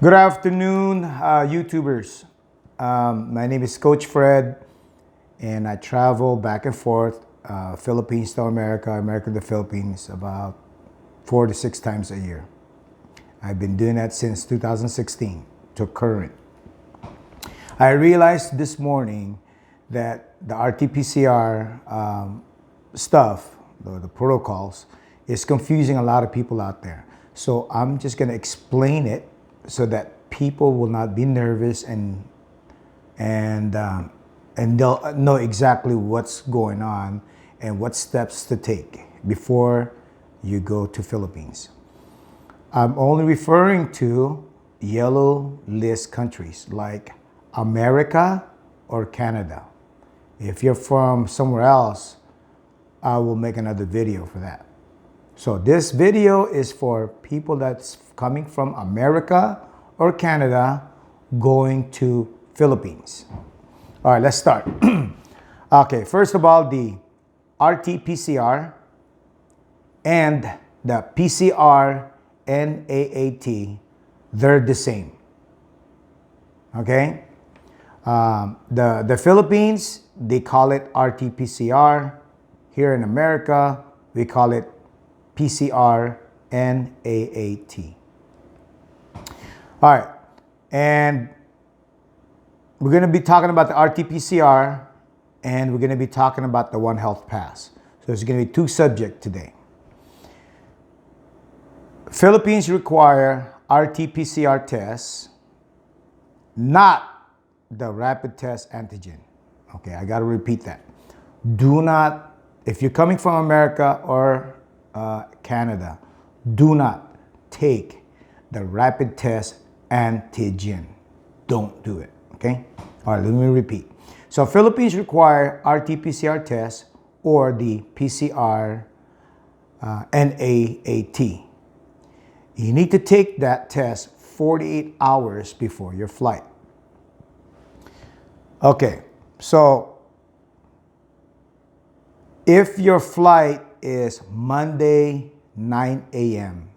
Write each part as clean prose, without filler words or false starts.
Good afternoon, YouTubers. My name is Coach Fred, and I travel back and forth, Philippines to America, America to the Philippines, about 4 to 6 times a year. I've been doing that since 2016 to current. I realized this morning that the RT-PCR stuff, the protocols, is confusing a lot of people out there. So I'm just going to explain it so that people will not be nervous and they'll know exactly what's going on and what steps to take before you go to Philippines. I'm only referring to yellow list countries like America or Canada. If you're from somewhere else, I will make another video for that. So this video is for people that's coming from America or Canada going to Philippines. All right, let's start. Okay, first of all, the RT-PCR and the PCR NAAT, they're the same. Okay? The Philippines, they call it RT-PCR. Here in America, we call it PCR NAAT. All right, and we're going to be talking about the RT-PCR, and we're going to be talking about the One Health Pass. So there's going to be 2 subjects today. Philippines require RT-PCR tests, not the rapid test antigen. Okay, I got to repeat that. Do not, if you're coming from America or Canada, do not take the rapid test antigen. Don't do it, okay? All right, let me repeat. So Philippines require RT-PCR test or the PCR NAAT. You need to take that test 48 hours before your flight. Okay, so if your flight is Monday 9 a.m.,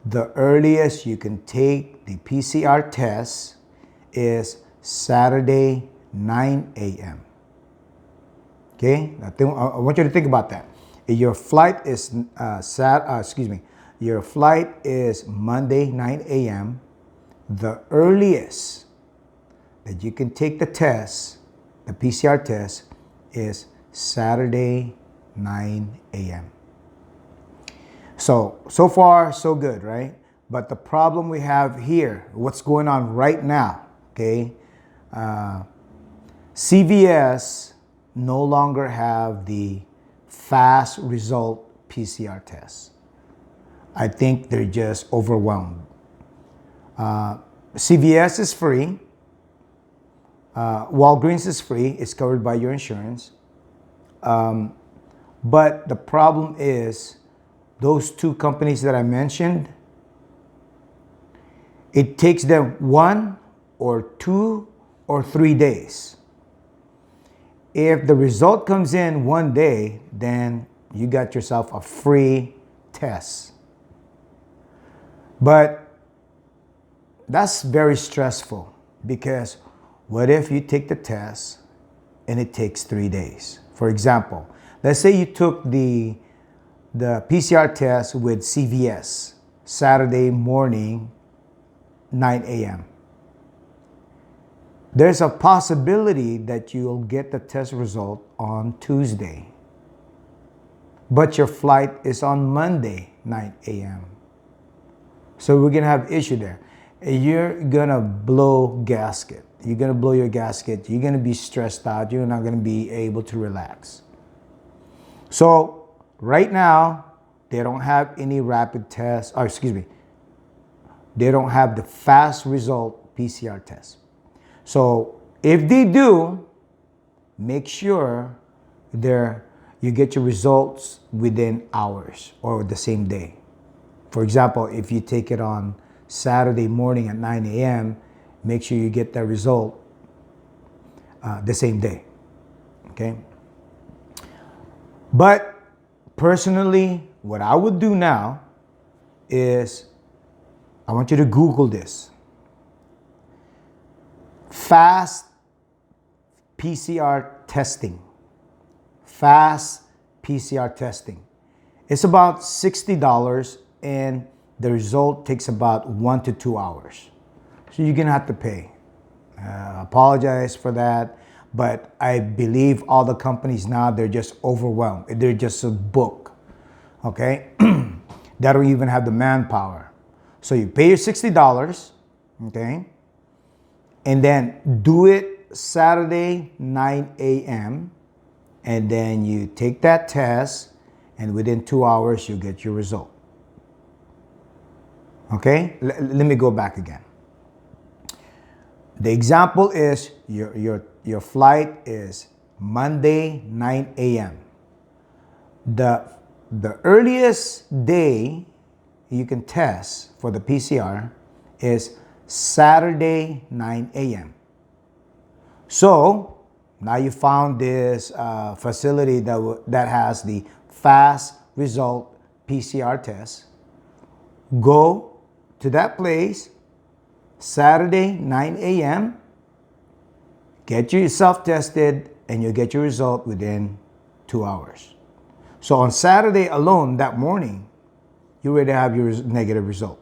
the earliest you can take the PCR test is Saturday 9 a.m. Okay, I want you to think about that. If your flight is your flight is Monday 9 a.m., the earliest that you can take the test, the PCR test, is Saturday 9 a.m. So far, so good, right? But the problem we have here, what's going on right now, okay? CVS no longer have the fast result PCR tests. I think they're just overwhelmed. CVS is free. Walgreens is free. It's covered by your insurance. But the problem is those 2 companies that I mentioned, it takes them 1 or 2 or 3 days. If the result comes in 1 day, then you got yourself a free test. But that's very stressful because what if you take the test and it takes 3 days? For example, let's say you took the PCR test with CVS Saturday morning 9 a.m. There's a possibility that you'll get the test result on Tuesday, but your flight is on Monday 9 a.m. So we're gonna have issue there. You're gonna blow gasket. You're gonna blow your gasket. You're gonna be stressed out. You're not gonna be able to relax. So right now, they don't have any rapid tests, they don't have the fast result PCR test. So if they do, make sure you get your results within hours or the same day. For example, if you take it on Saturday morning at 9 a.m., make sure you get that result the same day, okay? But personally, what I would do now is I want you to Google this. fast PCR testing. Fast PCR testing. It's about $60 and the result takes about 1 to 2 hours. So you're gonna have to pay. Apologize for that, but I believe all the companies now, they're just overwhelmed. They're just a book, okay? They don't even have the manpower. So you pay your $60, okay? And then do it Saturday, 9 a.m. And then you take that test, and within 2 hours, you get your result. Okay? Let me go back again. The example is your flight is Monday, 9 a.m. The earliest day you can test for the PCR is Saturday, 9 a.m. So now you found this facility that has the fast result PCR test. Go to that place Saturday, 9 a.m. Get yourself tested and you'll get your result within 2 hours. So on Saturday alone, that morning, you already have your negative result.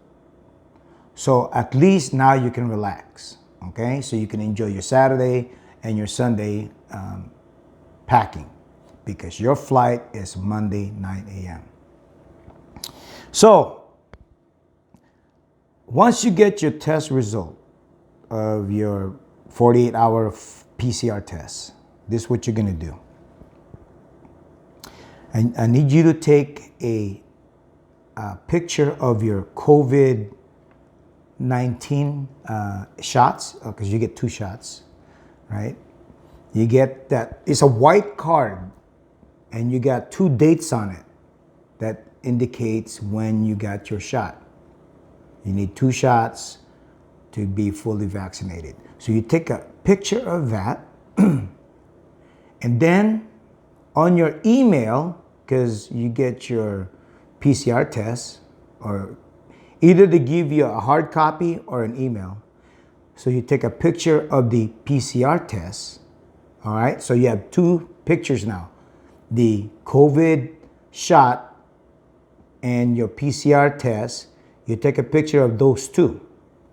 So at least now you can relax, okay? So you can enjoy your Saturday and your Sunday packing because your flight is Monday, 9 a.m. So once you get your test result of your 48-hour PCR test, this is what you're gonna do. I need you to take a picture of your COVID-19 shots, because you get 2 shots, right? You get that, it's a white card, and you got 2 dates on it that indicates when you got your shot. You need 2 shots to be fully vaccinated. So you take a picture of that, and then on your email, because you get your PCR test, or either they give you a hard copy or an email. So you take a picture of the PCR test, all right? So you have 2 pictures now. The COVID shot and your PCR test. You take a picture of those 2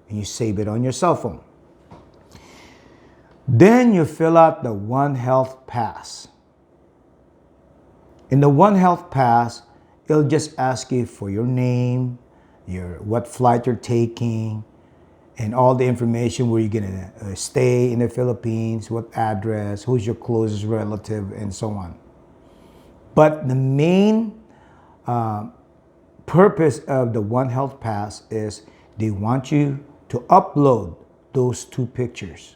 and you save it on your cell phone. Then you fill out the One Health Pass. In the One Health Pass, it'll just ask you for your name, what flight you're taking, and all the information where you're gonna stay in the Philippines, what address, who's your closest relative, and so on. But the main purpose of the One Health Pass is they want you to upload those 2 pictures.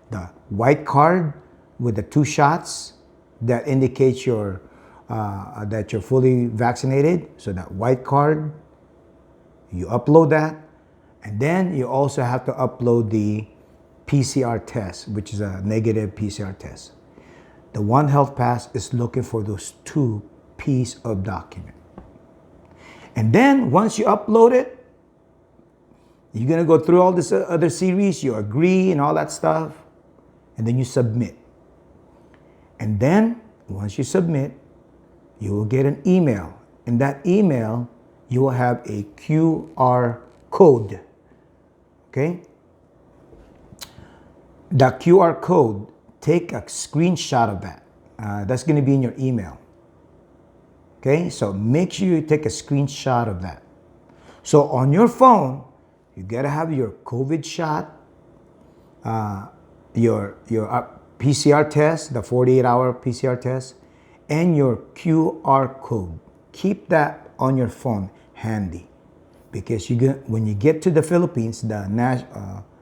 The white card with the 2 shots that indicates that you're fully vaccinated. So that white card, you upload that. And then you also have to upload the PCR test, which is a negative PCR test. The One Health Pass is looking for those 2 pieces of document. And then once you upload it, you're gonna go through all this other series, you agree and all that stuff, and then you submit. And then once you submit, you will get an email. In that email, you will have a QR code, okay? That QR code, take a screenshot of that. That's gonna be in your email. Okay, so make sure you take a screenshot of that. So on your phone, you gotta have your COVID shot, your PCR test, the 48-hour PCR test, and your QR code. Keep that on your phone handy, because when you get to the Philippines, the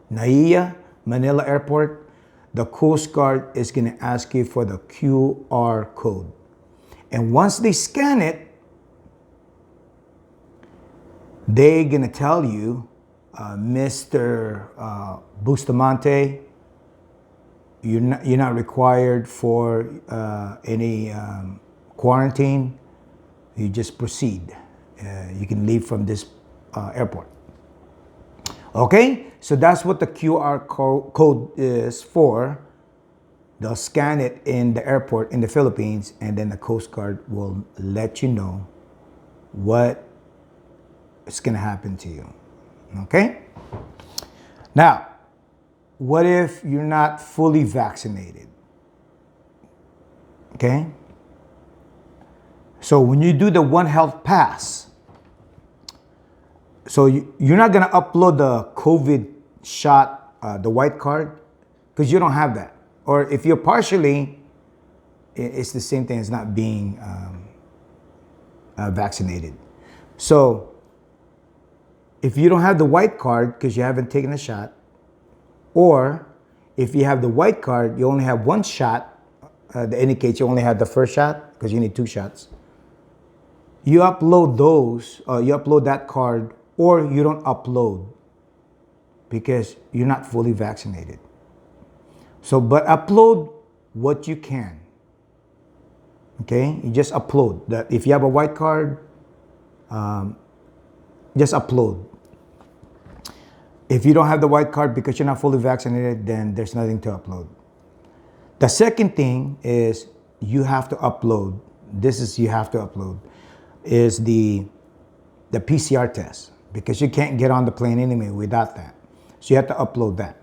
NAIA Manila Airport, the Coast Guard is gonna ask you for the QR code. And once they scan it, they're gonna tell you, Mr. Bustamante, you're not required for any quarantine. You just proceed. You can leave from this airport. Okay, so that's what the QR code is for. They'll scan it in the airport in the Philippines, and then the Coast Guard will let you know what is going to happen to you. Okay? Now, what if you're not fully vaccinated? Okay? So when you do the One Health Pass, so you're not going to upload the COVID shot, the white card, because you don't have that. Or if you're partially, it's the same thing as not being vaccinated. So if you don't have the white card because you haven't taken a shot, or if you have the white card, you only have one shot, that indicates you only had the first shot because you need 2 shots. You upload those, you upload that card, or you don't upload because you're not fully vaccinated. So, but upload what you can. Okay, you just upload that. If you have a white card, just upload. If you don't have the white card because you're not fully vaccinated, then there's nothing to upload. The second thing is you have to upload. You have to upload is the PCR test, because you can't get on the plane anyway without that. So you have to upload that.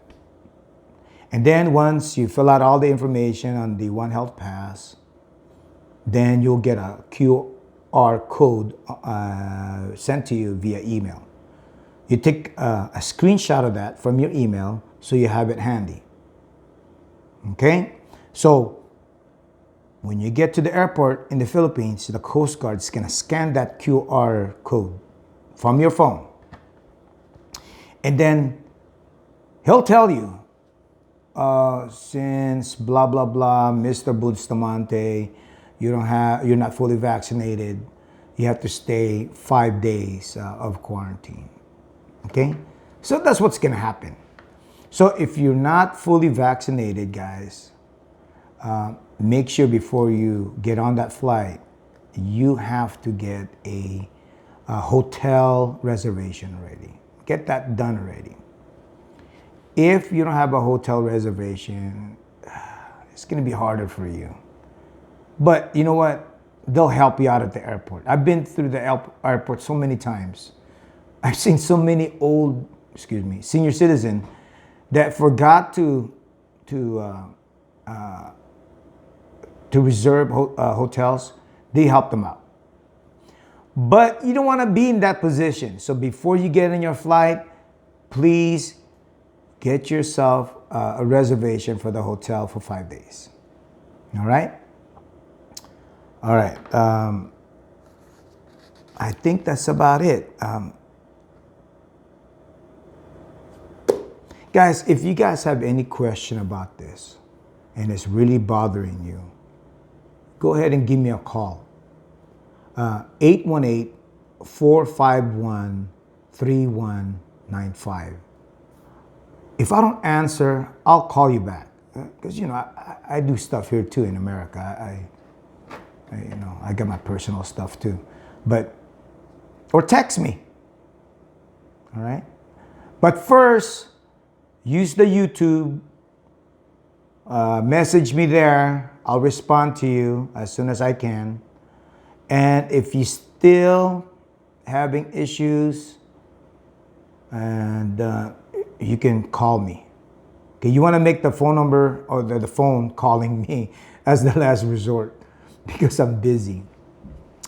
And then once you fill out all the information on the One Health Pass, then you'll get a QR code sent to you via email. You take a screenshot of that from your email so you have it handy. Okay? So when you get to the airport in the Philippines, the Coast Guard is going to scan that QR code from your phone. And then he'll tell you, since blah, blah, blah, Mr. Bustamante, you're not fully vaccinated, you have to stay 5 days of quarantine. Okay? So that's what's going to happen. So if you're not fully vaccinated, guys, make sure before you get on that flight, you have to get a hotel reservation ready. Get that done already. If you don't have a hotel reservation, it's going to be harder for you. But you know what? They'll help you out at the airport. I've been through the airport so many times. I've seen so many senior citizens that forgot to reserve hotels. They help them out. But you don't want to be in that position. So before you get on your flight, please get yourself a reservation for the hotel for 5 days. All right? All right. I think that's about it. Guys, if you guys have any question about this and it's really bothering you, go ahead and give me a call. 818-451-3195. If I don't answer, I'll call you back. Because, I do stuff here too in America. I got my personal stuff too. Or text me. All right? But first, use the YouTube. Message me there. I'll respond to you as soon as I can. And if you still having issues, and you can call me. Okay, you want to make the phone number or the phone calling me as the last resort because I'm busy.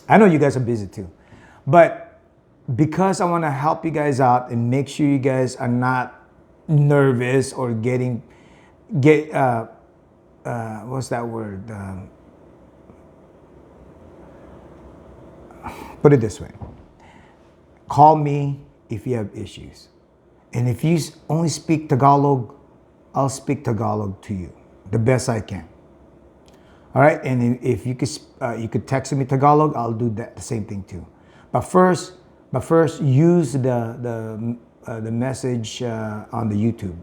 I know you guys are busy too, but because I want to help you guys out and make sure you guys are not nervous or what's that word? Put it this way. Call me if you have issues. And if you only speak Tagalog, I'll speak Tagalog to you the best I can. All right? And if you could text me Tagalog, I'll do that the same thing too. But first use the message on the YouTube.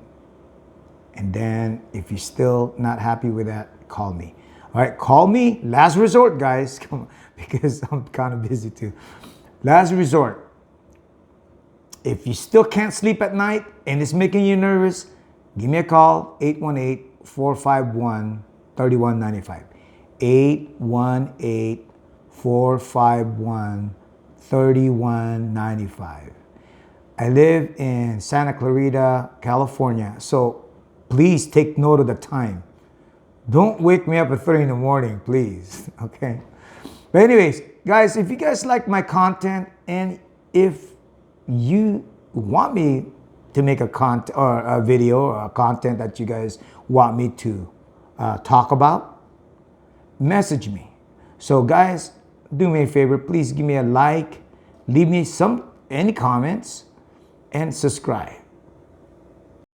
And then if you're still not happy with that, call me. All right, call me. Last resort, guys. Come on, because I'm kind of busy too. Last resort. If you still can't sleep at night and it's making you nervous, give me a call, 818-451-3195. 818-451-3195. I live in Santa Clarita, California, so please take note of the time. Don't wake me up at 3 in the morning, please, okay? But anyways, guys, if you guys like my content and if you want me to make a video or a content that you guys want me to talk about, message me. So guys, do me a favor, please give me a like, leave me any comments, and subscribe.